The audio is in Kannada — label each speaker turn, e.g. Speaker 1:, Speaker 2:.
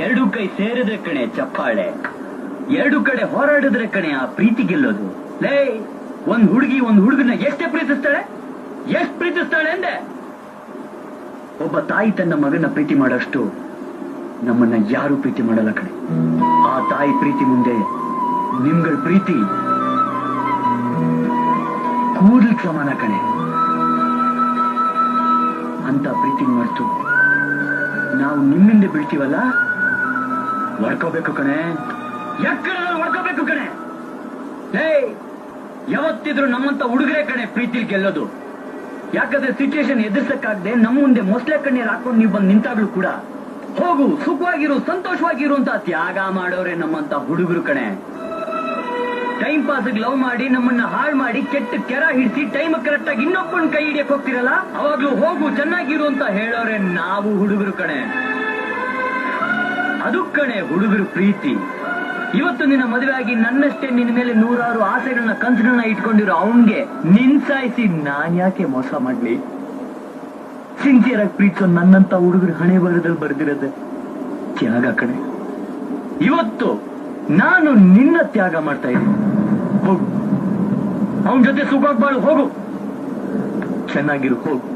Speaker 1: ಎರಡು ಕೈ ಸೇರಿದ್ರೆ ಕಣೆ ಚಪ್ಪಾಳೆ, ಎರಡು ಕಡೆ ಹೋರಾಡಿದ್ರೆ ಕಣೆ ಆ ಪ್ರೀತಿ ಗೆಲ್ಲೋದು. ಲೇ, ಒಂದ್ ಹುಡುಗನ ಎಷ್ಟೇ ಪ್ರೀತಿಸ್ತಾಳೆ ಅಂದೆ. ಒಬ್ಬ ತಾಯಿ ತನ್ನ ಮಗನ ಪ್ರೀತಿ ಮಾಡೋಷ್ಟು ನಮ್ಮನ್ನ ಯಾರು ಪ್ರೀತಿ ಮಾಡಲ್ಲ ಕಣೆ. ಆ ತಾಯಿ ಪ್ರೀತಿ ಮುಂದೆ ನಿಮ್ಗಳ ಪ್ರೀತಿ ಕೂದಲಿಗೆ ಸಮಾನ ಕಣೆ. ಅಂತ ಪ್ರೀತಿ ಮಾಡ್ತು ನಾವು ನಿಮ್ಮಿಂದ ಬೀಳ್ತೀವಲ್ಲ, ಹೊಡ್ಕೋಬೇಕು ಕಣೆ, ಹೊಡ್ಕೋಬೇಕು ಕಣೆ. ಹೇ, ಯಾವತ್ತಿದ್ರು ನಮ್ಮಂತ ಹುಡುಗರೇ ಕಣೆ ಪ್ರೀತಿ ಗೆಲ್ಲೋದು. ಯಾಕಂದ್ರೆ ಸಿಚುವೇಶನ್ ಎದುರ್ಸಕ್ಕಾಗದೆ ನಮ್ಮ ಮುಂದೆ ಮೊಸಳೆ ಕಣ್ಣೀರ್ ಹಾಕೊಂಡು ನೀವು ಬಂದು ನಿಂತಾಗ್ಲೂ ಕೂಡ ಹೋಗು, ಸುಖವಾಗಿರು, ಸಂತೋಷವಾಗಿರು ಅಂತ ತ್ಯಾಗ ಮಾಡೋರೆ ನಮ್ಮಂತ ಹುಡುಗರು ಕಣೆ. ಟೈಮ್ ಪಾಸ್ ಲವ್ ಮಾಡಿ ನಮ್ಮನ್ನ ಹಾಳು ಮಾಡಿ ಕೆಟ್ಟ ಕೆರ ಹಿಡಿಸಿ ಟೈಮ್ ಕರೆಕ್ಟ್ ಆಗಿ ಇನ್ನೊಬ್ಬನ ಕೈ ಹಿಡಿಯಕ್ ಹೋಗ್ತಿರಲ್ಲ, ಅವಾಗ್ಲೂ ಹೋಗು ಚೆನ್ನಾಗಿರು ಅಂತ ಹೇಳೋರೆ ನಾವು ಹುಡುಗರು ಕಣೆ. ಅದು ಕಣೆ ಹುಡುಗರು ಪ್ರೀತಿ. ಇವತ್ತು ನಿನ್ನ ಮದುವೆ ಆಗಿ ನನ್ನಷ್ಟೇ ನಿನ್ನ ಮೇಲೆ 100 ಆಸೆಗಳನ್ನ ಕನಸುಗಳನ್ನ ಇಟ್ಕೊಂಡಿರೋ ಅವನ್ಗೆ ನಿನ್ಸಾಯಿಸಿ ನಾನ್ ಯಾಕೆ ಮೋಸ ಮಾಡ್ಲಿ? ಸಿನ್ಸಿಯರ್ ಆಗಿ ಪ್ರೀತಿಸೋ ನನ್ನಂತ ಹುಡುಗರು ಹಣೆ ಬರದಲ್ಲಿ ಬರ್ದಿರತ್ತೆ ತ್ಯಾಗ ಕಣೆ. ಇವತ್ತು ನಾನು ನಿನ್ನ ತ್ಯಾಗ ಮಾಡ್ತಾ ಇದ್ದೀನಿ. ಹೋಗು, ಅವನ ಜೊತೆ ಸುಖವಾಗಿ ಬಾಳು, ಹೋಗು, ಚೆನ್ನಾಗಿರು, ಹೋಗು.